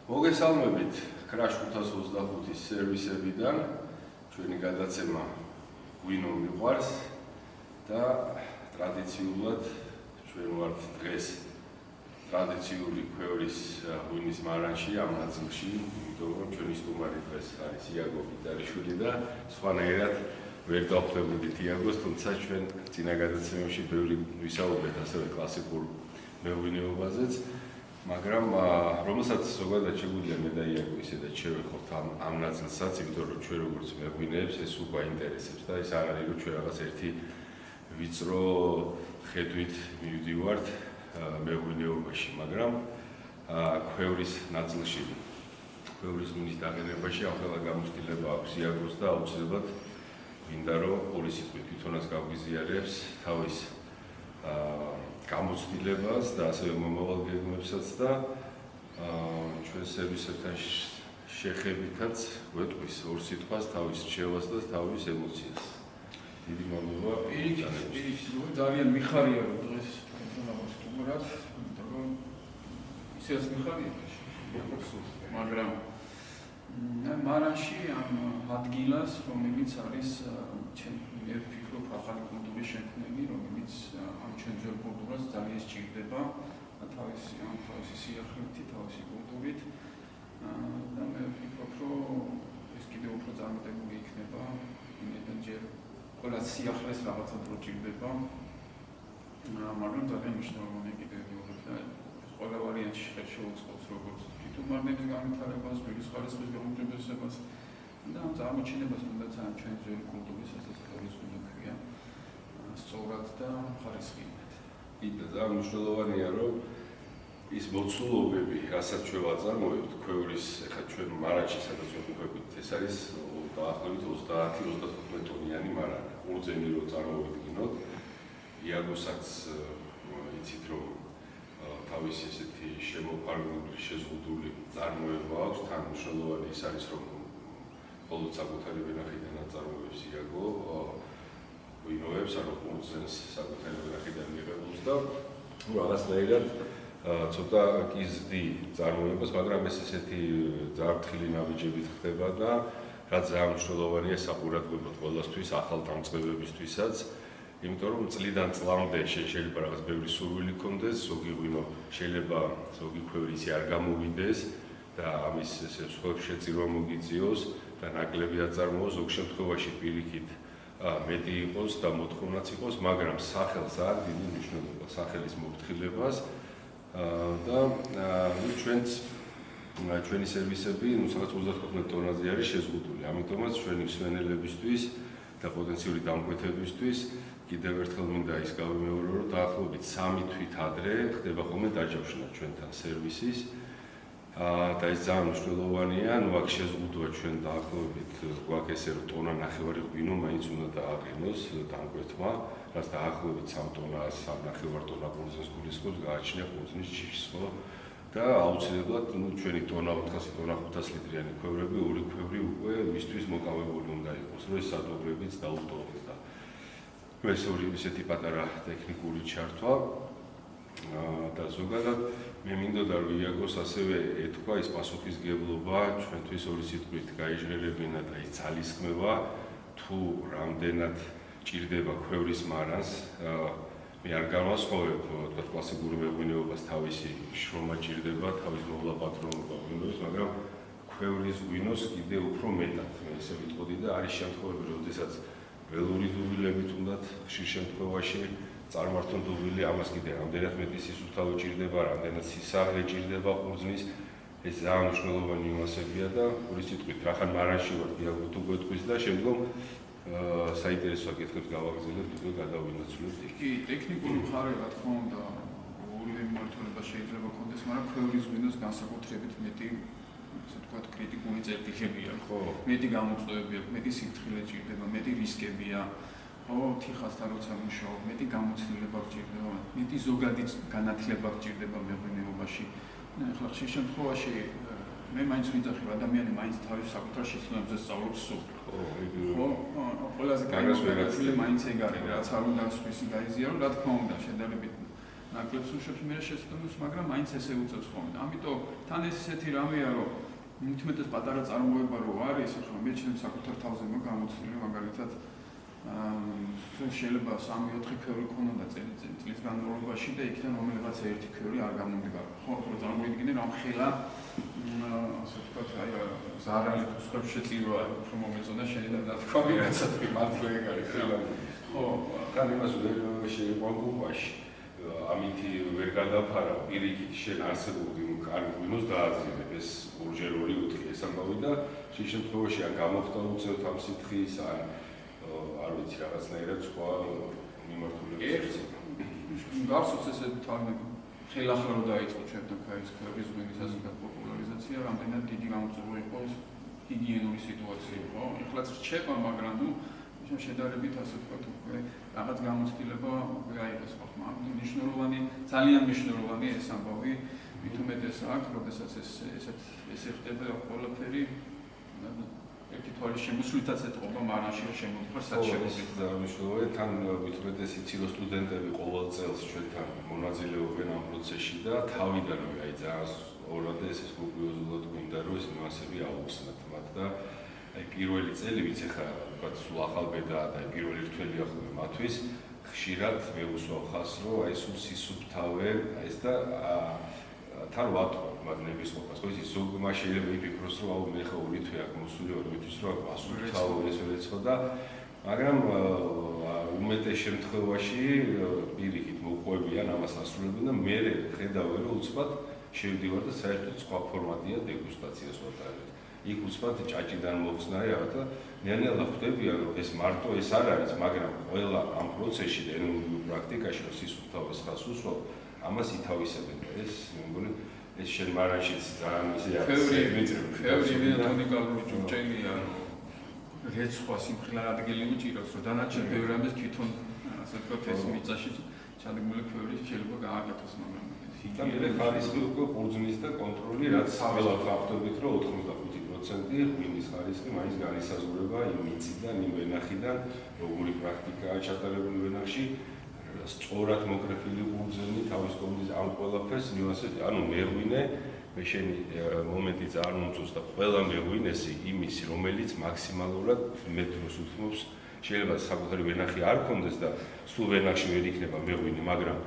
მოგესალმებით Crash 525-ის სერვისებიდან. ჩვენი გადაცემა გვინო მიყვარს და ტრადიციულად ჩვენ ვართ დღეს ტრადიციული ქვევრის ღვინის მარანში ამ ნაწილში, იმიტომ რომ ჩვენი სტუმარი დღეს არის იაგო გიტარიშვილი და სხვანაირად ვერ დავხვდებოდით იაგოს, თუმცა ჩვენ წინა გადაცემებში ბევრი ვისაუბრეთ ასევე კლასიკურ მეღვინეობაზეც. მაგრამ რომელსაც ზოგადად შეგვიძლია მე და იაგო ისედაც შევეხოთ ამ ნაწილსაც, იმიტომ რომ ჩვენ როგორც მეღვინეებს ეს უკვე აინტერესებს და ეს არ არის რომ ჩვენ რაღაც ერთი ვიწრო ხედვით მივდივართ მეღვინეობაში, მაგრამ ქვევრის ნაწილში, ქვევრის ღვინის დაყენებაში ამხელა გამოცდილება აქვს იაგოს და აუცილებლად მინდა რომ ორი სიტყვით თვითონაც გავგიზიარებს თავის გამოცდილებას და ასევე მომავალ გეგმებსაც და ჩვენ სერვისებთან შეხებითაც ვეტყვის ორ სიტყვას თავის რჩევას და თავის ემოციას. დიდი მადლობა. პირიქით, ძალიან მიხარია რომ დღეს თქვენთან ვსტუმრობთ, იმიტომ რომ ისეც მიხარია, მაგრამ მარანში ამ ადგილას, რომელიც არის მე ვფიქრობ ახალი კულტურის შექმნელი, რომელიც ამ ჩვენ ძველ კულტურას ძალიან სჭირდება თავისი სიახლეებით, თავისი კულტურით და მე ვფიქრობ, რომ ეს კიდევ უფრო წარმატებული იქნება, იმიტომ ჯერ ყველა სიახლეს რაღაცა დრო ჭირდება, მაგრამ ძალიან მნიშვნელოვანია კიდევ და ყველა ვარიანტში შეუწყობს როგორც თვითმარნების განვითარებას, გულის ხარისხის გაუმჯობესებას და ამ წარმოჩენებას თუნდაც ამ ჩვენ ძველი კულტურის ასეთ ქვის უნიკვია სწორად და ხარისხიერ. კიდე ძალიან მნიშვნელოვანია რომ ის მოცულობები, რასაც ჩვენ ვაწარმოებთ ქვევრის, ეხლა ჩვენ მარანში სადაც ვიყავით, ეს არის დაახლოებით 30-35 ტონიანი მარანი. ყურძენი რო წარმოვიდგინოთ, იაგოსაც იცით რომ თავისი ესეთი შემოფარგლული, შეზღუდული წარმოება აქვს, თან მნიშვნელოვანი ის არის რომ მხოლოდ საკუთარი ვენახიდან აწარმოებს იაგო ღვინოებს, ანუ ყურძენს საკუთარი ვენახიდან მიღებულს და რაღაცნაირად ცოტა კიზდი წარმოებას, მაგრამ ეს ესეთი ძალიან ფრთხილი ნაბიჯებით ხდება და რაც ძალიან მნიშვნელოვანია საყურადღებოდ ყველასთვის, ახალ დამწყებებისთვისაც. იმიტომ რომ წლიდან წლამდე შეიძლება რაღაც ბევრი სურვილი გქონდეს, ზოგი ღვინო შეიძლება ზოგი ქვევრი ისე არ გამოვიდეს და ამის ესე სხვებს შეწირვა მოგიწიოს და ნაკლები აწარმოოს, ზოგ შემთხვევაში პირიქით მეტი იყოს და მოთხოვნაც იყოს, მაგრამ სახელს არ დიდი მნიშვნელობა, სახელის მოფრთხილებას და ჩვენი სერვისები, სადაც 35 ტონაზე არის შეზღუდული. ამიტომაც ჩვენი მსვენელებისთვის და პოტენციური დამკვეთებისთვის კიდევ ერთხელ მინდა ის გავიმეორო, რომ დაახლოებით 3 თვით ადრე ხდება ხოლმე დაჯავშნა ჩვენთან სერვისის და ეს ძალიან მნიშვნელოვანია, აქ შეზღუდვა ჩვენ დაახლოებით გვაქვს ესე რომ ტონა ნახევარი ღვინო მაინც უნდა დააყენოს დამკვეთმა, რაც დაახლოებით 3 ტონას, 3.5 ტონა ყურძენს გულისხმობს, გააჩნია ყურძნის ჯიშს, ხო? და აუცილებლად ჩვენი ტონა 400 ტონა 500 ლიტრიანი ქვევრები, ორი ქვევრი უკვე მისთვის მოკავებული უნდა იყოს, რომ ეს სადოღრებიც დაუტოვოს და ეს ორი ისეთი პატარა ტექნიკური ჩართვა და ზოგადად მე მინდოდა რომ იაგოს ასევე ეთქვა ის პასუხისგებლობა ჩვენთვის ორი სიტყვით გაიჟღერებინა და ის ძალისხმევა თუ რამდენად ჭირდება ქვევრის მარანს მე არ განვასხვავებ თქვა კლასიკური მეღვინეობას თავისი შრომა ჭირდება, თავის მოვლა პატრონობა ღვინოს, მაგრამ ქვევრის ღვინოს კიდე უფრო მეტად მე ესე ვიტყოდი და არის შემთხვევები, როდესაც ველური დუღილებით უნდათ ხშირ შემთხვევაში წარმართონ დუღილი, ამას კიდე რამდენად მეტი სისუფთავე ჭირდება, რამდენად სისაღლე ჭირდება ყურძნის, ეს ძალიან მნიშვნელოვანი ნიუანსებია და ორი სიტყვით, რახან მარანში ვარ იაგო თუ გვეტყვის და შემდგომ საინტერესო საკითხებს გავაგრძელებთ, უკვე გადავინაცვლებთ. კი, ტექნიკური მხარე, რა თქმა უნდა, ორივე მიმართულება შეიძლება ქონდეს, მაგრამ ქვევრის ღვინოს განსაკუთრებით მეტი ასე ვთქვათ, კრიტიკული წერტილებია, ხო? მეტი გამოწვევები აქვს, მეტი სიფრთხილე ჭირდება, მეტი რისკებია. ხო, თიხასთან როცა მუშაობ, მეტი გამოცდილება გჭირდება, მეტი ზოგადი განათლება გჭირდება მეღვინეობაში. ახლა ხშირ შემთხვევაში მე მაინც ვიძახებ, ადამიანი მაინც თავის საკუთარ შეცდომებზე სწავლობს სულ. ხო, ყველაზე განსხვავებული მაინც ეგ არის, რაც არ უნდა სხვისი გაიზიარო, რა თქმა უნდა, შედარებით ნაკლებს უშვებს მე შეცდომებს, მაგრამ მაინც ესე უწევს ხოლმე. ამიტომ თან ეს ისეთი რამეა, რომ მithumetes პატარა წარმოება რო არის, ახლა მე ჩემ საკუთარ თავზე გამოცდილი მაგალითად შეიძლება 3-4 ქვევრი ქონოდა წლის განმავლობაში და იქიდან რომელიღაც ერთი ქვევრი არ გამომდგარა. ხო, რო წარმოიდგინე რომ ხელა ასე ვთქვათ, აი ზარალი ხსხებს შეწირვა, უფრო მომეწონა შენიდან დათქვა ვიღაცა თქვი მართლა ეგ არის ხელა. ხო, კან იმას ვერ შეიყვანკუპაში. ამითი ვერ გადაფარა პირიქით შენ არსებობდი კარგი ღვინოს დააძინებ ეს ორჯერული უთხი ეს ამბავი და შენ შემთხვევაში ან გამოხდა უწევთ ამ სითხის ან არ ვიცი რაღაცნაირად სხვა მიმართულებით. გახსოვს ესე ხელახლა რომ დაიწყო ჩვენთან ქარის ქვეყნის ღვინის ასეთ პოპულარიზაცია, რამდენად დიდი გამოწვევა იყო ეს ჰიგიენური სიტუაცია, ხო? ეხლაც რჩება, მაგრამ შედარებით ასე ვთქვათ, უკვე რაღაც გამოცდილება უკვე აიღეს ხოლმე. მნიშვნელოვანი, ძალიან მნიშვნელოვანი ეს ამბავი, მით უმეტეს აქ, როდესაც ესე ხდება ყველაფერი ერთი თვალის შემოსვლითაც ეთყობა, მარანში შემოდგა საჩერებით. მნიშვნელოვანი, თან მით უმეტეს იცი რომ სტუდენტები ყოველ წელს ჩვენთან მონაწილეობენ ამ პროცესში და თავიდანვე აი ძალიან ორად ეს სკრუპულოზულად გვინდა რომ ეს ნიუანსები აუხსნათ მათ და აი პირველი წელი ვიც ახლა ვთქვათ სულ ახალბედაა და პირველი რთველია ხოლმე მათთვის ხშირად მეუსვა ხას რომ აი სულ სისუფთავე ეს და თან ვატყო მაგნების ყოფას ხო იცი ზოგმა შეიძლება იფიქროს რომ აუ მე ხა ორი თვე აქ მოსული ვარ მეთვის რომ ასუფთავე ეს ვერეცხო და მაგრამ უმეტეს შემთხვევაში პირიქით მოყვებიან ამას ასრულებენ და მე ხედავენ რომ უცბად შევდივარ და საერთოდ სხვა ფორმატია დეგუსტაციას ვატარებ. იქ უცბად ჭაჭიდან მოხსნა რაღაცა ნელ-ნელა ხვდებიან რომ ეს მარტო ეს არ არის, მაგრამ ყველა ამ პროცესში და ენერგიულ პრაქტიკაში რომ სისუფთავეს ხას უსვავ, ამას ითავისებენ და ეს მე მგონი ეს შენ მარანშიც ძალიან ისე არის. ფევრი უნიკალური ჯურჯელია რომ რეცხვა სიმხილარ ადგილი უჭირავს რომ დანარჩენ ბევრ რამეს თვითონ ასე ვთქვათ ეს მიწაში ჩადგმული ფევრი შეიძლება გააკეთოს მაგრამ და მე ხარისხი უკვე ყურძნის და კონტროლი რაც ყველა ფაქტობით რომ 85% ღვინის ხარისხი მაინც განისაზღვრება იმ მიწიდან, იმ ვენახიდან, როგორი პრაქტიკაა ჩატარებული ვენახში, სწორად მოკრეფილი ყურძენი, თავის კონდის ამ ყველაფერს ნიუანსები, ანუ მეღვინე მე შენი მომენტი ძალიან მომწონს და ყველა მეღვინესი იმის, რომელიც მაქსიმალურად მე დროს უთმობს, შეიძლება საკუთარი ვენახი არ ქონდეს და სულ ვენახში ვერ იქნება მეღვინე, მაგრამ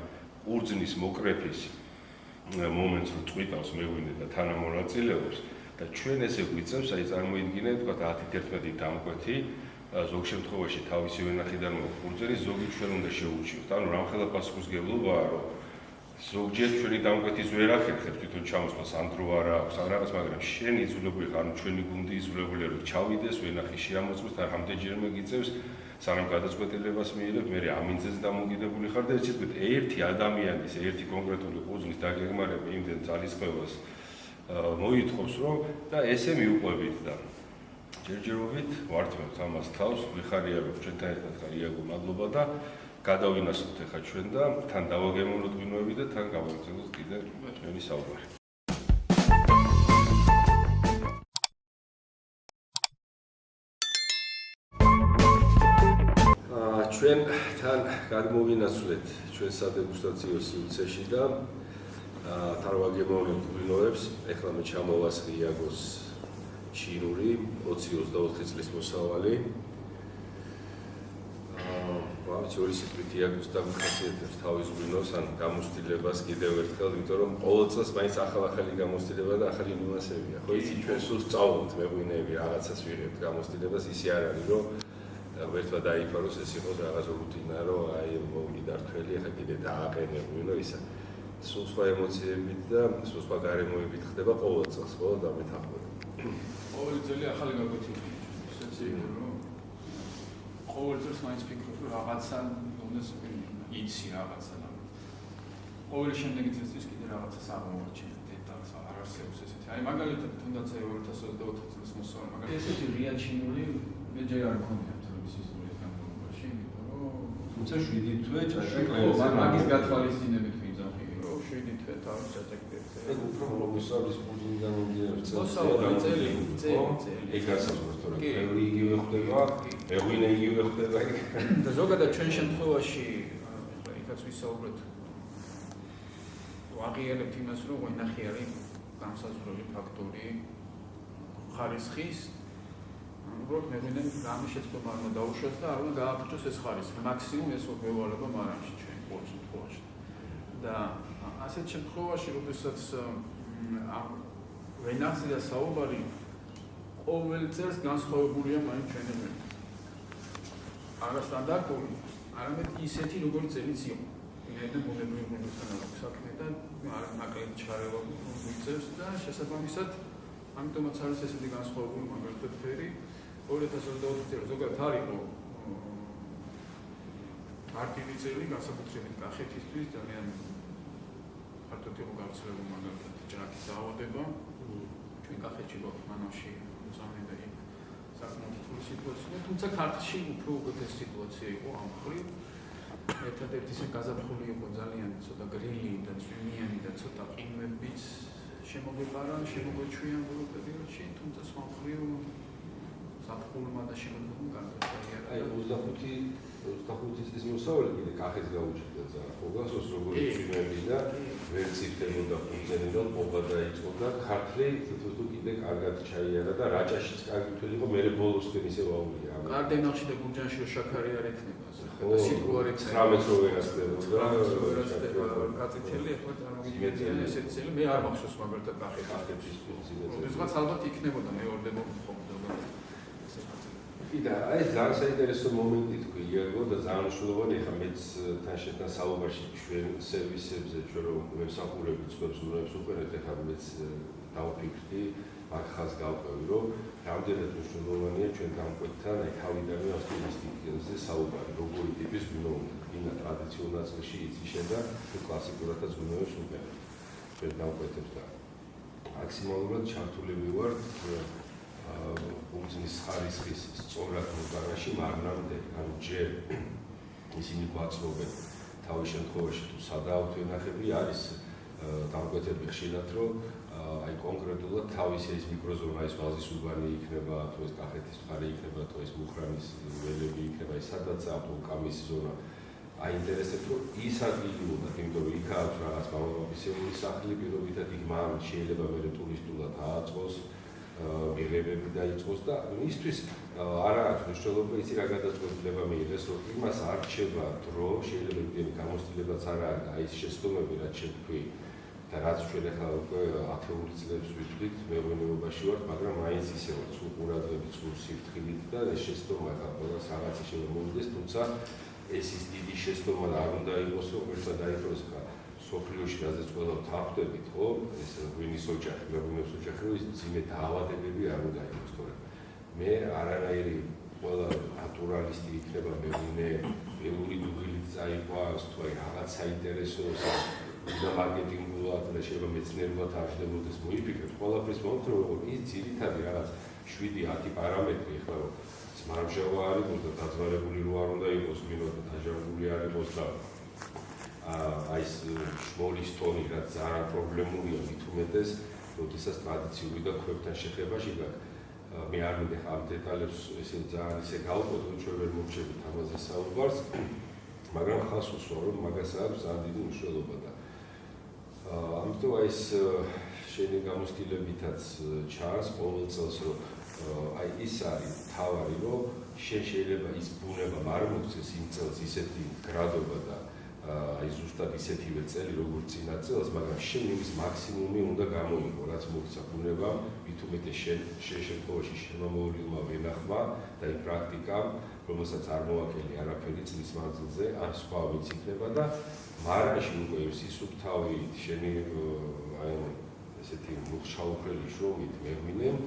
ყურძნის მოკრეფის მომენტს რომ წვიტავს მეღვინე და თანამონაწილეობს და ჩვენ ესე გვიწევს, აი წარმოიდგინე, თქვა 10-11 დამკვეთი, ზოგ შემთხვევაში თავისი ვენახიდან მოყურძენი, ზოგი ჩვენ უნდა შევუჩიოთ. ანუ რამხელა პასუხისმგებლობაა, რომ ზოგჯერ ჩვენი დამკვეთის ვერ ახერხებს თვითონ ჩამოსვლას, ან დრო არ აქვს, ან რაღაც, მაგრამ შენ იძულებული ხარ, ანუ ჩვენი გუნდი იძულებულია რომ ჩავიდეს, ვენახი შეამოწმოს და რამდენჯერმე გიწევს, სანამ გადაწყვეტილებას მიიღებ, მე ამინძეც დამოკიდებული ხარ და ეს თქვით, ერთი ადამიანის, ერთი კონკრეტული ყურძნის დაგეგმარება იმდენ ძალისხმევას მოითხოვს რომ და ესე მიუყვებით და ჯერჯერობით ვართმევთ ამას თავს, ვიხარია რომ ჩვენთან ერთად ხარ იაგო, მადლობა და გადავინასოთ ახლა ჩვენ და თან დავაგემოვნოთ ღვინოები და თან გავაგრძელოთ კიდე ჩვენი საუბარი. ჩვენ თან გადმოვინაცვლეთ ჩვენ სადეგუსტაციო სივრცეში და თან ვაგემოვნებთ ღვინოებს. ეხლა მე ჩამოვასხი იაგოს ჩინური 20-24 წლის მოსავალი. ვიცი ორი სიტყვით იაგოს დამახასიათებს თავის ღვინოს ან გამოცდილებას კიდევ ერთხელ, იმიტომ რომ ყოველ წელს მაინც ახალ-ახალი გამოცდილება და ახალი ნიუანსებია. ხო იცი ჩვენ სულ სწავლობთ მეღვინეები რაღაცას ვიღებთ გამოცდილებას, ისე არ არის რომ ვერთმა დაიფაროს ეს იყოს რაღაც რუტინა, რომ აი მოვიდა რთველი, ახლა კიდე დააყენე ღვინო ისა. სულ სხვა ემოციებით და სულ სხვა გარემოებით ხდება ყოველ წელს, ხო, დამეთანხმება. ყოველი წელი ახალი გაკვეთილია. ისეც რომ ყოველ წელს მაინც ფიქრობ, რომ რაღაცა უნდეს იცი რაღაცა. ყოველი შემდეგი წელს კიდე რაღაცას აღმოაჩენთ, დეტალს არ არსებობს ესეთი. აი მაგალითად თუნდაც 2024 წელს მოსავალი, მაგრამ ესეთი რია ჩინური მე ჯერ არ მქონია თბილისის ისტორიის განმავლობაში, იმიტომ რომ თუმცა 7 თვე ჭაჭაკ მაგის გათვალისწინებით ვიძახი, რომ 7 თვე თავის ჭაჭაკებზე. ეგ უფრო მოგესწავლის ყურძნიდან მომდინარე წელი. ეგ გასაგებია, რომ ბევრი იგივე ხდება, მეღვინე იგივე ხდება. და ზოგადად ჩვენ შემთხვევაში იქაც ვისაუბრეთ ვაღიარებთ იმას, რომ ვენახი არის განსაზღვრელი ფაქტორი ხარისხის. უბრალოდ მე მინდა რამე შეცდომა არ უნდა დაუშვათ და არ უნდა გააფუჭოს ეს ხარისხი. მაქსიმუმ ეს ვევალება მარანში ჩვენ ყოველ შემთხვევაში. და ასეთ შემთხვევაში, როდესაც ვენახზე და საუბარი ყოველ წელს განსხვავებულია მაინც ჩვენი არასტანდარტული, არამედ ისეთი, როგორც წელიც იყო. ვინაიდან ბუნებრივი გუნდთან აქვს საქმე და ნაკლები ჩარევა გვიწევს და შესაბამისად, ამიტომაც არის ესეთი განსხვავებული მაგალითად ფერი 2024 წელი ზოგადად არ იყო მარტივი წელი განსაკუთრებით კახეთისთვის ძალიან ფართოდ იყო გავრცელებული მაგალითად ჭრაკის დაავადება. ჩვენ კახეთში გვაქვს მანავში უწამე და იქ საკმაოდ რთული სიტუაცია, თუმცა ქართლში უფრო უკეთესი სიტუაცია იყო ამ მხრივ. ერთადერთი ისე გაზაფხული იყო ძალიან ცოტა გრილი და წვიმიანი და ცოტა ყინვებიც შემოგვეყარა, შემოგვეჩვია ბოლო პერიოდში, თუმცა სხვა მხრივ საფხულმა და შემოგვეყარა გარდაიარა. აი 25 წლის მოსავალი კიდე კახეთს გაუჩნდა ძალიან ყოველას როგორი წვიმები და ვერ ციფრებოდა ფუნქციონი და ყობა დაიწყო და ქართლი თვითონ კიდე კარგად ჩაიარა და რაჭაშიც კარგი თველი იყო, მე ბოლოსკენ ისე ვაურია. კარდენალში და გურჯანში შაქარი არ ექნება. და სიტყვა არ ექნება. 19 რო ვერასწრებოდა. კაცეთელი ახლა წარმოგიდგენია ესეთი წელი, მე არ მახსოვს მაგალითად კახეთის ფუნქციონი. როდესაც ალბათ იქნებოდა მეორდება ხოლმე. და აი ეს ძალიან საინტერესო მომენტი თქვი იაგო და ძალიან მნიშვნელოვანი ხა მეც თან შეთან საუბარში ჩვენ სერვისებზე ჩვენ რომ ვებსახურები წვებს უნებს უყურეთ ხა მეც დავფიქრდი აქ ხას გავყვევი რომ რამდენად მნიშვნელოვანია ჩვენ გამკვეთთან აი თავიდანვე ოპტიმისტიკაზე საუბარი როგორი ტიპის გვინო გინა ტრადიციულ ნაწილში იციშენ და კლასიკურადაც უნებს უყურეთ ჩვენ დავკვეთებთ და მაქსიმალურად ჩართულები ვართ ფუნქციის ხარისხის სწორად მოგარაში მარნამდე, ანუ ჯერ ისინი გვაწვდობენ თავის შემთხვევაში თუ სადაავთ ვენახები არის დამკვეთები ხშირად რომ აი კონკრეტულად თავისი ეს მიკროზონა ის ვაზის უბანი იქნება თუ ეს კახეთის მხარე იქნება თუ ეს მუხრანის ველები იქნება ის სადაც აპოლკამის ზონა აინტერესებს რომ ის ადგილი უნდა იმიტომ რომ იქ აქვს რაღაც მამამისეული სახლი პირობითად იქ მან შეიძლება მე ტურისტულად ააწყოს მიღებები დაიწყოს და მისთვის არა აქვს მნიშვნელობა ისი რა გადაწყვეტილება მიიღეს რომ იმას არ რჩება დრო შეიძლება იმდენი გამოცდილებაც არ არის და ის შეცდომები რაც შევთქვი და რაც ჩვენ ახლა უკვე ათეული წლებს ვიტყვით მეღვინეობაში ვართ მაგრამ მაინც ისე ვარ სულ ყურადღებით სულ სიფრთხილით და ეს შეცდომა ახლა ყველას რაღაცა შემომოუდეს თუმცა ეს ის დიდი შეცდომა არ უნდა იყოს რომ ერთად დაიხოს ხა სოფლიოში რაზეც ყველა თავდებით, ხო? ეს ღვინის ოჯახი, მეღვინეობის ოჯახი, ის ძიმე დაავადებები არ უნდა იყოს, თორემ მე არანაირი ყველა ნატურალისტი იქნება მეღვინე, ველური დუღილით წაიყვანს, თუ აი რაღაც საინტერესო და მარკეტინგულად და შეიძლება მეცნიერულად აღშდებოდეს მოიფიქრეთ, ყველაფრის მომთ რომ ის ძირითადი რაღაც 7-10 პარამეტრი ახლა რომ ძმარმჟავა არ იყოს და დაძვალებული რო არ უნდა იყოს, მინოთ დაჟანგული არ იყოს და აი ეს შმოლის ტონი რაც ძალიან პრობლემურია მით უმეტეს, როდესაც ტრადიციული და ქვებთან შეხებაში გაქვს. მე არ მინდა ამ დეტალებს ესე ძალიან ისე გავყოთ, ჩვენ ვერ მოვჩებით ამაზე საუბარს, მაგრამ ხას უსვა რომ მაგას აქვს ძალიან დიდი მნიშვნელობა და ამიტომ აი ეს შენი გამოცდილებითაც ჩანს ყოველ წელს რომ აი ის არის თავარი რომ შეიძლება ის ბუნება არ მოხდეს იმ წელს ისეთი გრადობა და აი ზუსტად ისეთივე წელი როგორც წინა წელს, მაგრამ შენ იმის მაქსიმუმი უნდა გამოიღო, რაც მოხდა ბუნებამ, მით უმეტეს შენ შემთხვევაში შემომავლილმა ვენახმა და იმ პრაქტიკამ, რომელსაც არ მოაკელი არაფერი წლის მანძილზე, ან სხვა ვინც იქნება და მარანში უკვე სისუფთავი შენი აი ესეთი მუხშაუხელი შრომით მეღვინემ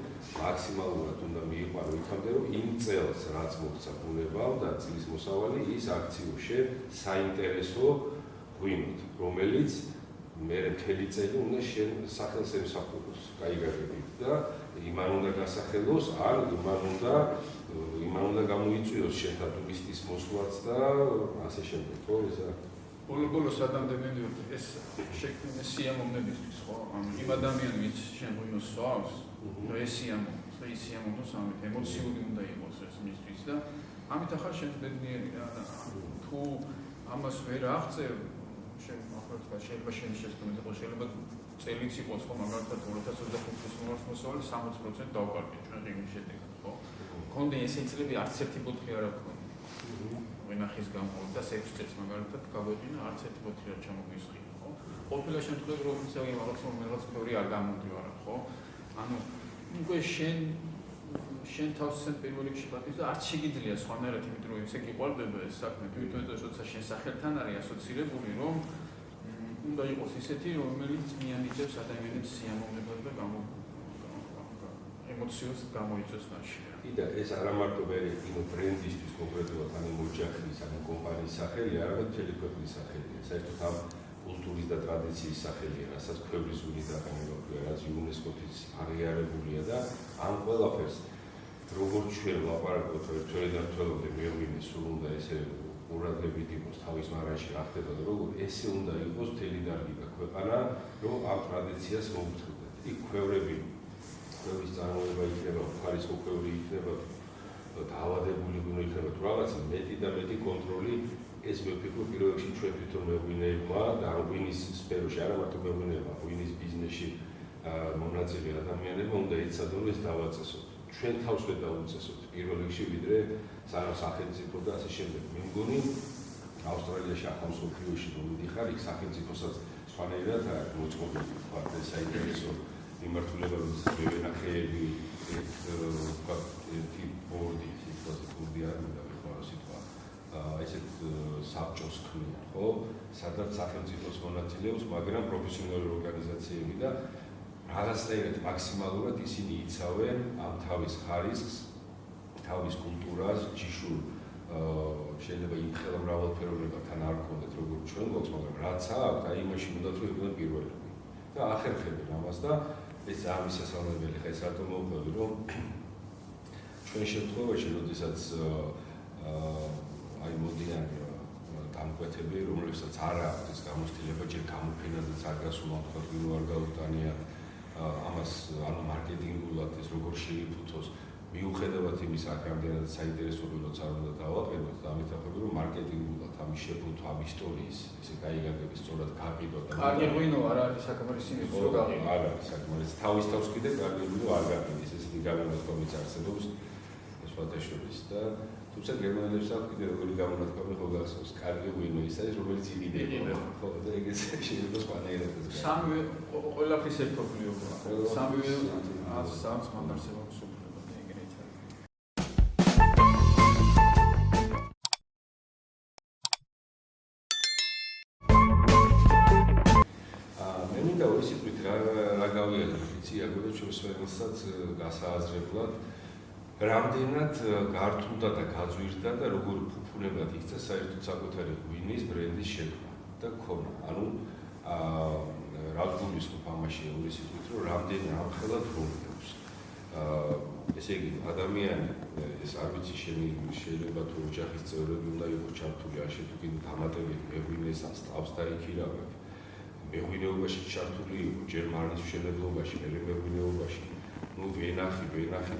მაქსიმალურად უნდა მიიყვანო იქამდე რომ იმ წელს რაც მოხდა ბუნებამ და წლის მოსავალი ის აქციურში საინტერესო ღვინოთ რომელიც მე მთელი წელი უნდა შენ სახელს ემსახუროს გაიგაგებით და იმან უნდა გასახელოს ან იმან უნდა გამოიწვიოს შენთან ტურისტის მოსვლაც და ასე შემდეგ ხო ესა ბოლოს ადამიანები ეს შექმნეს სიამოვნებისთვის, ხო? იმ ადამიანის შენ ღვინოს სვავს, ეს სიამოვნოს ამით ემოციური უნდა იყოს ეს მისთვის და ამით ახლა შენ ბედნიერი რა თუ ამას ვერ აღწევ შეიძლება შენი შეცდომით იყოს, შეიძლება წელიც იყოს, ხო, მაგალითად 2025 წლის მოსავალი 60% დავკარგეთ ჩვენ ღიმის შედეგად, ხო? კონდე ესე წლები არც ერთი ბოთლი არ აქვს. ვინახის გამო და 6 წელს მაგალითად გავედინა არც ერთი ბოთლი არ ჩამოგვისხია, ხო? ყოფილა შემთხვევაში როგორც წევრი რაღაც ფევრი არ გამოდივარ, ხო? ანუ უკვე შენ თავსთან პირველ რიგში პატივს და არც შეგიძლია სხვანაირად, იმიტომ რომ ისე გიყვარდება ეს საქმე, თვითონ როცა შენ სახელთან არის ასოცირებული, რომ უნდა იყოს ისეთი, რომელიც მიანიჭებს ადამიანებს სიამოვნებას და ემოციებს გამოიწვევს მასში. და ეს არა მარტო მე ბრენდისთვის კონკრეტულად ან მოჯახის ან კომპანიის სახელი, არამედ მთელი ქვეყნის სახელია. საერთოდ ამ კულტურის და ტრადიციის სახელია, რასაც ქვევრის გუნდი დაყენებაა, რაც იუნესკოს აღიარებულია და ამ ყველაფერს როგორც ჩვენ ლაპარაკობთ, რომ ჩვენიდან თველოდე მეღვინე სულ უნდა ესე ყურადღებით იყოს თავის მარანში რა ხდება და როგორ ესე უნდა იყოს მთელი დარგი და ქვეყანა, რომ ამ ტრადიციას მოუწყდეთ. იქ ქვევრების წარმოება იქნება, ხარისხო ქვევრი იქნება, დაავადებული ღვინო იქნება, თუ რაღაცა მეტი და მეტი კონტროლი ეს მევფიქრობ პირველ რიგში ჩვენ თვითონ მეღვინეებმა და ღვინის სფეროში, არა მარტო მეღვინეებმა, ღვინის ბიზნესში მონაწილე ადამიანებმა უნდა ეცადონ ეს დავაწესოთ. ჩვენ თავს ვერ დავუწესოთ პირველ რიგში, ვიდრე სახელმწიფო და ასე შემდეგ. მე მგონი ავსტრალიაში ახალ მსოფლიოში რომ მიდიხარ, იქ სახელმწიფოსაც სხვანაირად აქვს მოწყობილი, ვთქვათ, საინტერესო მიმართულება, რომელსაც მე ვენახეები, ერთი ბორდი, სიტყვაზე ბორდი არ მინდა ვიხმარო სიტყვა, ესეთ საბჭოს ქმნიან, ხო? სადაც სახელმწიფოს მონაწილეობს, მაგრამ პროფესიონალური ორგანიზაციები და რაღაცნაირად მაქსიმალურად ისინი იცავენ ამ თავის ხარისხს, თავის კულტურას, ჯიშურ შეიძლება იმ ხელა მრავალფეროვნებათან არ გქონდეთ როგორც ჩვენ გვაქვს, მაგრამ რაც აქვს, აი იმაში უნდათ რომ იყვნენ პირველები. და ახერხებენ ამას და ეს ძალიან მისასალმებელი ხა ეს რატომ მოვყვები, რომ ჩვენ შემთხვევაში, როდესაც აი მოდიან დამკვეთები, რომლებსაც არ აქვს ეს გამოცდილება, ჯერ გამოფენაზეც არ გასულა, თქვა ვინო არ გაუტანია ამას, ანუ მარკეტინგულად ეს როგორ შეიფუთოს, მიუხედავად იმისა, აქ რამდენად საინტერესო როლიც არ უნდა დავაყენოთ და ამით ახები, რომ მარკეტინგულად ამის შეფუთვა, ამ ისტორიის ესე გაიგაგების სწორად გაყიდვა და კარგი ღვინო არ არის საკმარისი იმის რომ გაყიდო. არ არის საკმარისი. თავის კიდე კარგი ღვინო არ გაყიდის, ესეთი გამონათქვამიც არსებობს სხვადასხვა და თუმცა გერმანელებს აქვს კიდე როგორი გამონათქვამი ხო გახსოვს, კარგი ღვინო ის არის, რომელიც იყიდება. ხო და ეგეც შეიძლება სხვანაირად ეს. სამივე ყველაფრის ერთობლიობა. სამივე ასams მაგარსებას სუფლდება და ეგრეც არის. მე მინდა ორი სიტყვით რა გავიაზრო, იცი, აგორა ჩვენ სვენელსაც გასააზრებლად რამდენად გართულდა და გაძვირდა და როგორ ფუფუნებად იქცა საერთოდ საკუთარი ღვინის ბრენდის შექმნა და ქონა. ანუ რა გულისხმობ ამაში ორი სიტყვით, რომ რამდენი ამხელად რომლებს. ესე იგი, ადამიანი, ეს არ ვიცი, შეიძლება თუ ოჯახის წევრები უნდა იყოს ჩართული, არ შეიძლება თუ დამატებით მეღვინეს ან სწავს დაიქირავებ. მეღვინეობაში ჩართული იყო, ჯერ მარნის მშენებლობაში, მერე მეღვინეობაში. ну ვენახი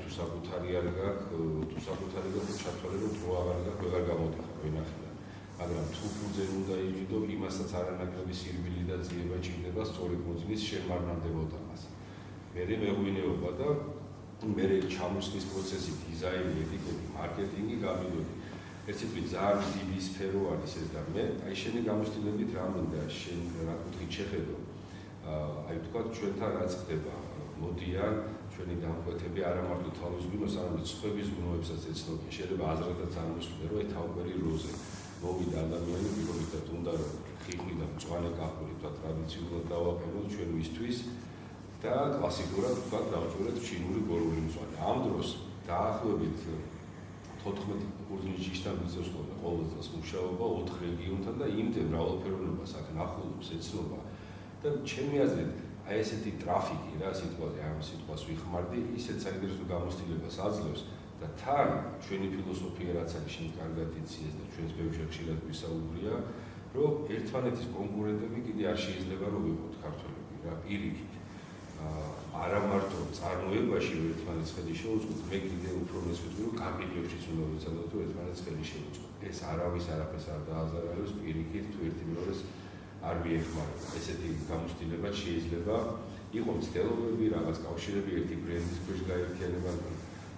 თუ საკუთარი არ გაქვს, თუ საკუთარი გაქვს ჩათვალე რომ თუ აღარ გაქვს, ვეღარ გამოდიხარ ვენახიდან. მაგრამ თუ ფუძე უნდა იგიდო, იმასაც არანაკლები სირბილი და ძიება ჭირდება სწორედ მოძლის შემარნამდე მოტანას. მერე მეღვინეობა და მერე ჩამოსვლის პროცესი, დიზაინი, ეტიკეტი, მარკეტინგი გამიდოდი. ერთი ძალიან დიდი სფერო არის ეს და მე აი შენი გამოცდილებით რა მინდა შენ რა კუთხით შეხედო. აი თქვა ჩვენთან რაც ხდება, მოდიან ჩვენი დამკვეთები არა მარტო თავის ღვინოს, არამედ სხვების ღვინოებსაც ეცნობიან. შეიძლება აზრადაც არ მოსვლა, რომ თავგვარი როზე მოვიდა ადამიანი, ვიღებითად უნდა რომ ხიხვი და მწვანე კახური და ტრადიციულად დავაყენოთ ჩვენთვის და კლასიკურად თქვა დავჭერეთ ჩინური გორული მწვანე. ამ დროს დაახლოებით 14 კურდნიჩისთან მიწევს ყოველ წელს მუშაობა 4 რეგიონთან და იმდენ მრავალფეროვნებას აქ ნახულობს ეცნობა და ჩემი აზრით აი ესეთი ტრაფიკი რა სიტყვაზე ამ სიტყვას ვიხმარდი, ისეთ საინტერესო გამოცდილებას აძლევს და თან ჩვენი ფილოსოფია რაც არის შენ კარგად იცი ეს და ჩვენს ბევრში ხშირად ვისაუბრია, რომ ერთმანეთის კონკურენტები კიდე არ შეიძლება რომ ვიყოთ ქართველები რა პირიქით. არა მარტო წარმოებაში ერთმანეთს ხელი შეუწყოთ, მე კიდე უფრო მესვეტყვი რომ კაპიტლებშიც უნდა ვიცადოთ რომ ერთმანეთს ხელი შეუწყოთ. ეს არავის არაფერს არ დააზარალებს პირიქით თუ ერთი მეორეს არ მიეხმარება. ესეთი გამოცდილება შეიძლება იყო მცდელობები, რაღაც კავშირები ერთი ბრენდის ქვეშ გაერთიანება.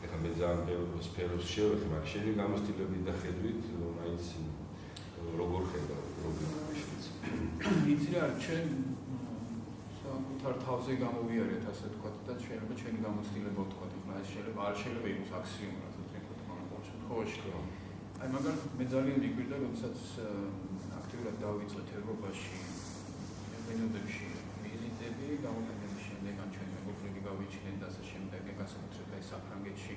ეხლა მე ძალიან ბევრ სფეროს შევეხე, მაგრამ შენი გამოცდილები და ხედვით მაინც როგორ ხედავ პრობლემებს? იცი რა, ჩვენ საკუთარ თავზე გამოვიარეთ, ასე ვთქვათ, და შეიძლება ჩვენი გამოცდილება ვთქვათ, ეხლა ეს შეიძლება არ შეიძლება იყოს აქსიომი, რასაც ვთქვათ, მაგრამ ყოველ შემთხვევაში. აი, მაგალითად, მე ძალიან მიგვირდა, როდესაც აქტიურად დავიწყეთ ევროპაში, მენოდებში ვიზიტები, გამოყენების შემდეგ ან ჩვენი მეგობრები გავიჩინეთ და ასე შემდეგ, განსაკუთრებით აი საფრანგეთში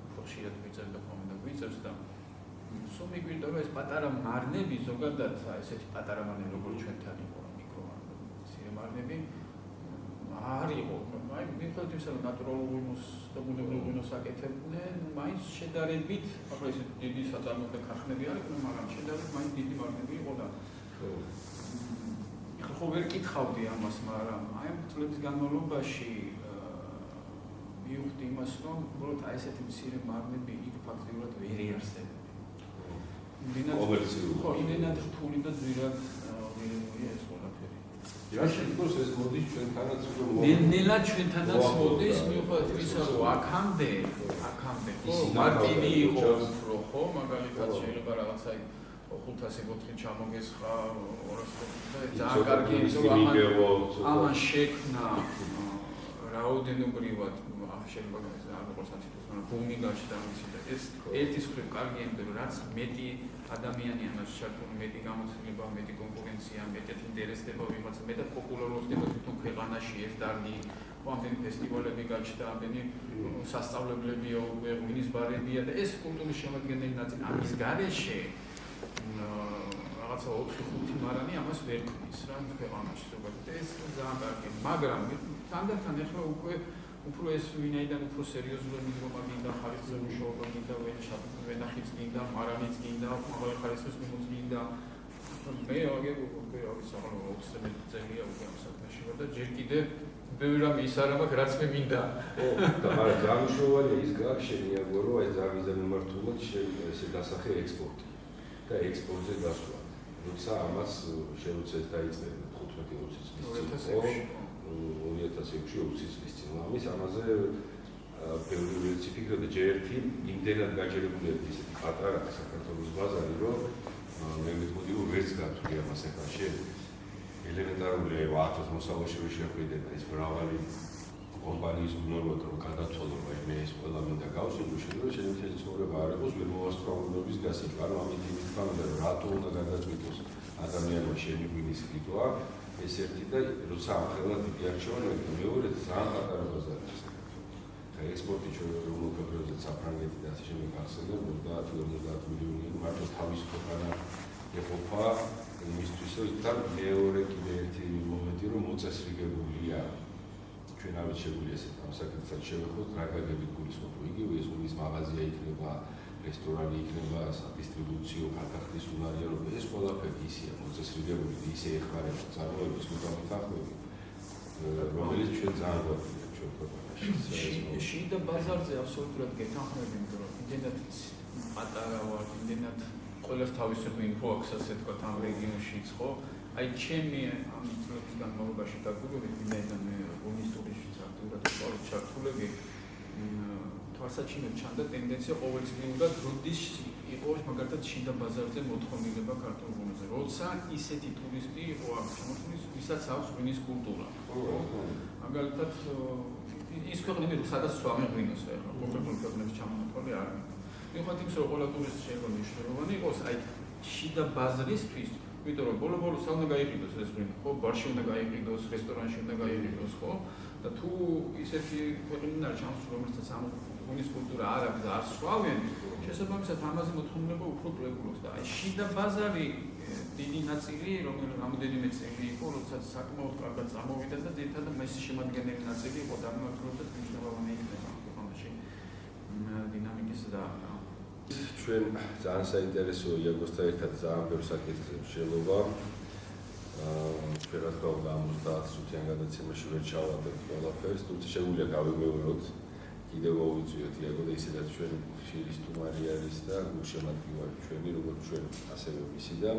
უფრო ხშირად ვიწერდა ხოლმე და ვიწერს და სულ მიგვირდა, რომ ეს პატარა მარნები ზოგადად, ესეთი პატარა მარნები, როგორც ჩვენთან იყო, მიკრო მცირე მარნები, არ იყო. აი, მიუხედავად იმისა, რომ ნატურალურ ღვინოს და ბუნებრივ ღვინოს აკეთებდნენ, მაინც შედარებით, ახლა ეს დიდი საწარმოო ქარხნები არ იყვნენ, მაგრამ შედარებით მაინც დიდი მარნები იყო და ეხლა ხო ვერ კითხავდი ამას, მაგრამ აი ამ წლების განმავლობაში მივხვდი იმას, რომ უბრალოდ აი ესეთი მცირე მარნები იქ ფაქტიურად ვერ იარსებდნენ. ხო, იმენად რთული და ძვირად ვიღებულია ეს ყველაფერი. რაში იყოს ეს მოდის ჩვენთანაც ნელა ჩვენთანაც მოდის, მიუხედავად იმისა, რომ აქამდე ხო, მარტივი იყო უფრო, ხო, მაგალითად შეიძლება რაღაცა 500 400 ჩამოგესხა 200 და ძალიან კარგი იყო ამან შექმნა რაოდენობრივად შეიძლება არ იყოს ასეთოს, მაგრამ ბუმი გაჩნდა მისი და ეს ერთის მხრივ კარგი იმდენ, რაც მეტი ადამიანი ამას ჩართული, მეტი გამოცდილება, მეტი კონკურენცია, მეტი ინტერესება ვიღაცა, მეტად პოპულარული ხდება თვითონ ქვეყანაში ეს დარგი, ამდენი ფესტივალები გაჩნდა, ამდენი სასწავლებლებია, ღვინის ბარებია და ეს კულტურის შემადგენელი ნაწილი. ამის გარეშე რაღაცა 4-5 მარანი ამას ვერ ქმნის რა ქვეყანაში ზოგადად. ეს ძალიან კარგია, მაგრამ თანდათან ახლა უფრო ეს ვინაიდან უფრო სერიოზულად მიღება გინდა, ხარისხზე მუშაობა გინდა, ვენახიც გინდა, მარანიც გინდა, მაღალი ხარისხის ღვინოც გინდა. მე არის ახლა 20 წელია უკვე ამ საქმეში ვარ და ჯერ კიდევ ბევრი რამე ის არ მაქვს, რაც მე მინდა. და მაგრამ ძალიან მნიშვნელოვანია ის გახსენია, რომ ეს ძალიან მიზანმიმართულად ესე დასახე ექსპორტი და ექსპორტზე გასვლა. როცა ამას შეუცეთ დაიწყება 15-20 წლის წინ. 2006-ში 20 წლის წინ. ამის ამაზე ბევრი ვერციფიკრა და ჯერ ერთი იმდენად გაჯერებულია ისეთი პატარა საქართველოს ბაზარი, რომ მე მეთქოდი რომ ვერც გათვლი ამას ეხაში. ელემენტარული 1000 მოსავალშევი შეხვიდება ის მრავალი კომპანიის უნაროდ რომ გადაცვალო, მე ეს ყველა მინდა გავსვიდო, შეიძლება ცხოვრება არ იყოს ვერ მოვასწავლებლობის გასაგებად. ანუ ამით იმითქამდა რომ რატო უნდა გადაწყვიტოს ადამიანმა შენი ღვინის ყიდვა, ეს ერთი და როცა ხელად დიდი არჩევანები და მეორე ძალიან პატარა ბაზარია. ექსპორტი ჩვეულებრივ კერძო საფრანგეთი და ასე შემდეგ ახსენებ 30-50 მილიონი მარტო თავის ქვეყანა ეყოფა იმისთვის, რომ თან მეორე კიდე ერთი მომენტი რომ მოწესრიგებულია ჩვენ არ შეგვიძლია ესეთ ამ საკითხად შევეხოთ, რა გაგებით გულისხმობ, იგივე ეს ღვინის მაღაზია იქნება, რესტორანი იქნება, სადისტრიბუციო ქარხნის უნარიანობა, ეს ყველაფერი ისეა მოწესრიგებული, ისე ეხმარება წარმოების მიტანხმები, რომელიც ჩვენ ძალიან გვაქვს ჩვენ ქვეყანაში. შიდა ბაზარზე აბსოლუტურად გეთანხმები, იმიტომ რომ იმდენად პატარა ვარ, იმდენად ყველას თავისი ღვინო ხო აქვს, ასე ვთქვათ, ამ რეგიონშიც, ხო? აი ჩემი ამ წლების განმავლობაში დაგვიგებით იმედან ღვინის ტურიზმის აქტიურად ჩართულები თვალსაჩინოდ ჩანდა ტენდენცია ყოველწლიურად როდის იყო მაგალითად შიდა ბაზარზე მოთხოვნილება ქართულ ღვინოზე, როცა ისეთი ტურისტი იყო აქ ჩამოსulis, ვისაც აქვს ღვინის კულტურა. მაგალითად ის ქვეყნები სადაც სვამენ ღვინოს ახლა კონკრეტულ ქვეყნებში ჩამონათვალი არ არის. მიუხედავად იმისა, რომ ყველა ტურისტი შეიძლება მნიშვნელოვანი იყოს, აი შიდა ბაზრისთვის, იმიტომ რომ ბოლო-ბოლოს უნდა გაიყიდოს ეს ღვინო, ხო, ბარში უნდა გაიყიდოს, რესტორანში უნდა გაიყიდოს, ხო? და თუ ისეთი ქვეყნები არ ჩამოსულა, რომელსაც ამ ღვინის კულტურა არ აქვს და არ სვავენ, შესაბამისად ამაზე მოთხოვნილება უფრო კლებულობს და აი შიდა ბაზარი დიდი ნაწილი, რომელიც რამოდენიმე წელი იყო, როდესაც საკმაოდ კარგად წამოვიდა და ძირითადად მისი შემადგენელი ნაწილი იყო დამმართველობა და მნიშვნელოვანი იქნება ქვეყანაში დინამიკის და ჩვენ ძალიან საინტერესოა იაგოსთან ერთად ძალიან ბევრ საკითხებზე შევლობა. ჩვენ რა თქმა უნდა ამ 30 წუთიან გადაცემაში ვერ ჩავარდებთ ყველაფერს, თუმცა შეგვიძლია გავიმეოროთ, კიდევ მოვიწვიოთ იაგო და ისედაც ჩვენ ხშირი სტუმარი არის და გულშემატკივარი ჩვენი, როგორც ჩვენ ასევე მისი და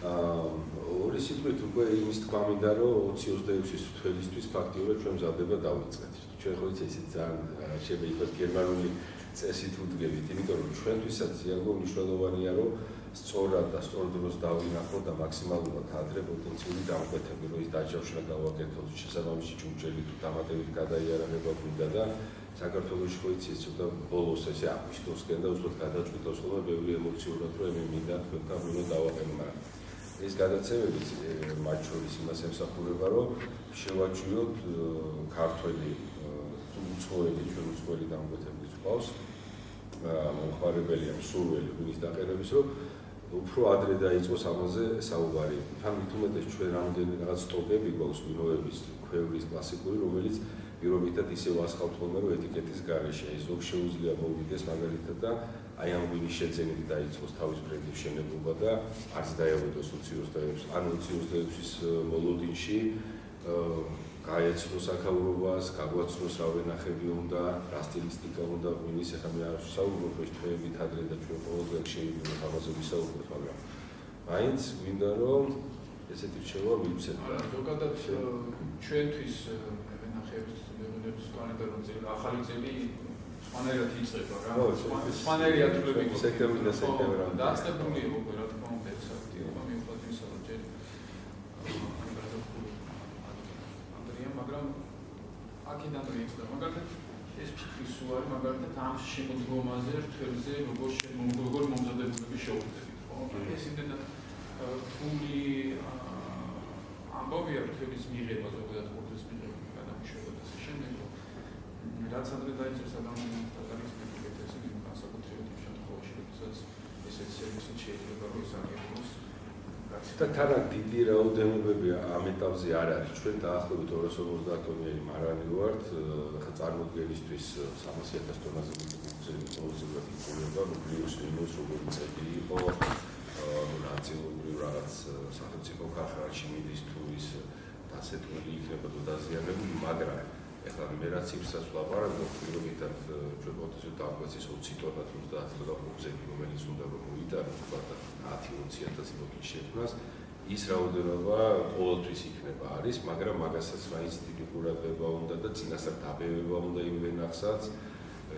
ორი სიტყვით უკვე იმის თქვა მინდა, რომ 2026-ის თველისთვის ფაქტიურად ჩვენ მზადდება დავიწყეთ. ჩვენ ხო იცით ისიც ძალიან შეიძლება გერმანული წესით უდგებით, იმიტომ რომ ჩვენთვისაც ზიანო მნიშვნელოვანია, რომ სწორად და სწორ დროს დავინახოთ და მაქსიმალურად ადრე პოტენციური დამკვეთები, რომ ის დაჯავშნა გავაკეთოთ, შესაბამისი ჭურჭელი თუ დამატებით გადაიარაღება გვინდა და საქართველოში ხო იცით ცოტა ბოლოს ესე აგვისტოსკენ და უბრალოდ გადაწყვიტოს ხოლმე ბევრი ემოციურად რომ მე მინდა თქვენთან უნდა დავაყენო, მაგრამ ეს გადაცემებიც მათ შორის იმას ემსახურება, რომ შევაჩვიოთ ქართველი უცხოელი ჩვენ უცხოელი დამკვეთებიც გვყავს მომხმარებელია მსურველი ღვინის დაყენების, რომ უფრო ადრე დაიწყოს ამაზე საუბარი. თან მით უმეტეს ჩვენ რამდენი რაღაც სტოკები გვაქვს ღვინოების ქვევრის კლასიკური, რომელიც პირობითად ისევ ასხავთ ხოლმე, რომ ეტიკეტის გარეშე ის ზოგ შეუძლია მოვიდეს მაგალითად და აი ამ ღვინის შეძენით დაიწყოს თავის ბრენდის მშენებლობა და არც დაევედოს 2026, ან 2026-ის მოლოდინში გაეცნოს აქაურობას, გაგვაცნოს რა ვენახები უნდა, რა სტილისტიკა უნდა ღვინის, ეხლა მე არ ვსაუბრობ ეს თემებით ადრე და ჩვენ ყოველდღე შევიდეთ ამაზე ვისაუბროთ, მაგრამ მაინც მინდა რომ ესეთი რჩევა მივცეთ და ზოგადად ჩვენთვის ვენახებს მეგობრებს კალენდარულ წელი ახალი წელი სხვანაირად იწყება რა. სხვანაირი ათვლებით სექტემბრი და სექტემბერი დაწყებული იყო რა თქმა უნდა ეს აქტივობა მიუხედავად იმისა, რომ ჯერ მაგრამ აქედან რეიწყება. მაგალითად ეს ფიქრი სულ არის მაგალითად ამ შემოდგომაზე რთველზე როგორ მომზადებულები შევხვდებით, ხო? ეს იმდენად რთული ამბავია რთვლის მიღება ზოგადად ხუთის მიღება გადამუშავება და ასე შემდეგ, რომ რაც ადრე დაიწყოს ადამიანთა დაგისმენთ ეს იგი განსაკუთრებით იმ შემთხვევაში, როდესაც ესეც სერვისი შეიძლება რომ ისარგებლოს და თანაც დიდი რაოდენობები ამ ეტაპზე არ არის. ჩვენ დაახლოებით 250 ტონიანი მარანი ვართ, ხა წარმოდგენისთვის 300,000 ტონაზე მიწები ყოველდღიურად იკვლევება, პლუს მინუს როგორი წები იყო, ნაწილობრივ რაღაც სახელმწიფო ქარხანაში მიდის თუ ის დასეტყვილი იქნება თუ დაზიანებული, მაგრამ ეხლა მე რაც ციფრსაც ვლაპარაკობ, პირობითად ჩვენ პოტენციალ დაგვეცეს 20 ტონა თუ 30 ტონა მოგზები, რომელიც უნდა რომ მოიტანოს უბრალოდ 10-20,000 მოკლის შექმნას, ის რაოდენობა ყოველთვის იქნება არის, მაგრამ მაგასაც მაინც დიდი ყურადღება უნდა და წინასწარ დაბევება უნდა იმ ვენახსაც,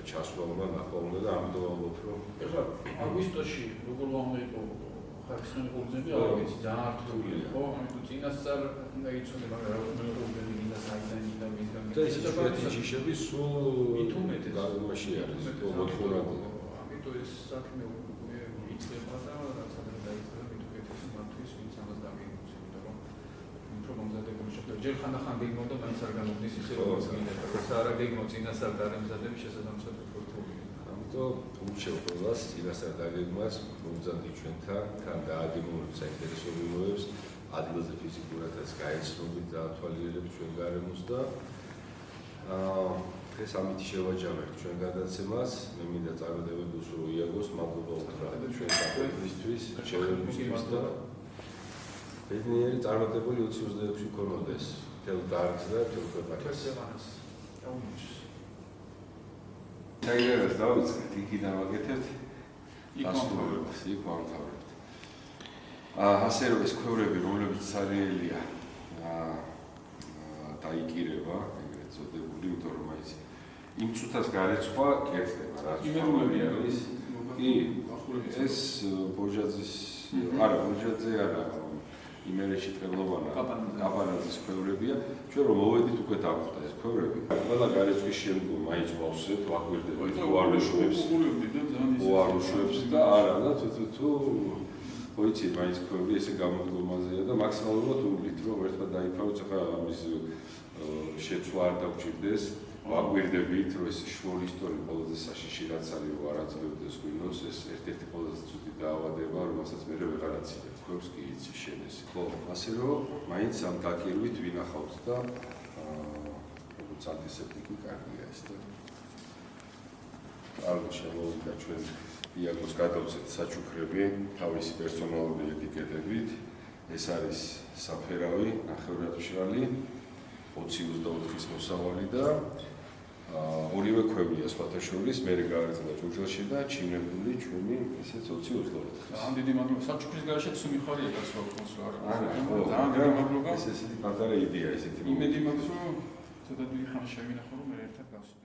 ჩასვლა უნდა, ნახვა უნდა და ამიტომ ვამბობ, რომ ეხლა აგვისტოში როგორ ვამბობ ხარისხიანი ყურძნები არ ვიცი, ძალიან რთულია, ხო? ამიტომ წინასწარ უნდა იცოდე, მაგრამ რა თქმა უნდა ყურძნები და საიდან და მისგან და ეს შეფეთიში სულ ითუმეტეს გამაში არის მოთხოვნად. ამიტომ ეს საქმე უკვე იწყება და რაც ადრე დაიწყება მithumetes მათთვის ვინც ამას დაგეგმოს, იმიტომ რომ უფრო მომზადებული შეხვდება. ჯერ ხანდახან გეგმავდა, მაინც არ გამოდის ისე როგორც გინდა. როცა არა გეგმო წინასწარ დარემზადები შესაბამისად უფრო რთულია. ამიტომ ურჩევ ყველას წინასწარ დაგეგმას, მომზადდი ჩვენთან, თან დააგეგმოთ საინტერესო ვინოებს, ადგილზე ფიზიკურადაც გაეცნობით და ათვალიერებთ ჩვენ გარემოს და დღეს ამით შევაჯამებთ ჩვენ გადაცემას. მე მინდა წარმატებებს რომ იაგოს, მადლობა უთხრა ჩვენ საქმისთვის, რჩევებისთვის და ბედნიერი წარმატებული 2026 გქონოდეს თელ დარგს და თელ ქვეყანას. საერთოდ დავიწყეთ, იქიდან ვაკეთებთ დასტურებას, იქ ვამთავრებთ. ასე რომ ეს ქვევრები, რომლებიც სარიელია დაიკირება, ეგრეთ წოდებული, იმიტომ რომ აი იმ წუთას გარეცხვა კეთდება, რაც ჩვენები არის. კი, ეს ბოჟაძის, არა, ბოჟაძე არა, იმერეთში ტყებლობანა კაპანაძის ქვევრებია. ჩვენ რომ მოვედით უკვე დაგვხვდა ეს ქვევრები. ყველა გარეცხვის შემდგომ მაინც ვავსებთ, ვაკვირდებით, უარუშებს და არა და თუ მოიცი მაინც ქვევრები ესე გამოდგომაზეა და მაქსიმალურად უვლით რომ ერთმა დაიფავოს, ახლა ამის შეცვლა არ დაგვჭირდეს. ვაკვირდებით, რომ ეს შუა ისტორია ყველაზე საშიში რაც არის, რომ არ აძლევდეს ღვინოს, ეს ერთ-ერთი ყველაზე ცუდი დაავადება, რომელსაც მე ვეღარაც იცით, ქვევს კი იცი შენესი. ხო, ასე რომ მაინც ამ დაკირვით ვინახავთ და როგორც ანტისეპტიკი კარგია ეს და ალბათ შემოვიდა ჩვენ იაგოს გადავცეთ საჩუქრები თავისი პერსონალური ეტიკეტებით. ეს არის საფერავი, ნახევრადმშრალი, 20-24-ის მოსავალი და ორივე ქვევია სხვათა შორის, მე გააგრძელა ჯურჯელში და ჩინებული ჩვენი ესე 20-24 დღეს. ძალიან დიდი მადლობა. საჩუქრის გარეშე ცუმი ხარია გასვლა რა. ძალიან დიდი მადლობა. ეს ესეთი პატარა იდეა ესეთი. იმედი მაქვს რომ ცოტა დიდი ხანი შევინახო რომ მე ერთად გავსვი.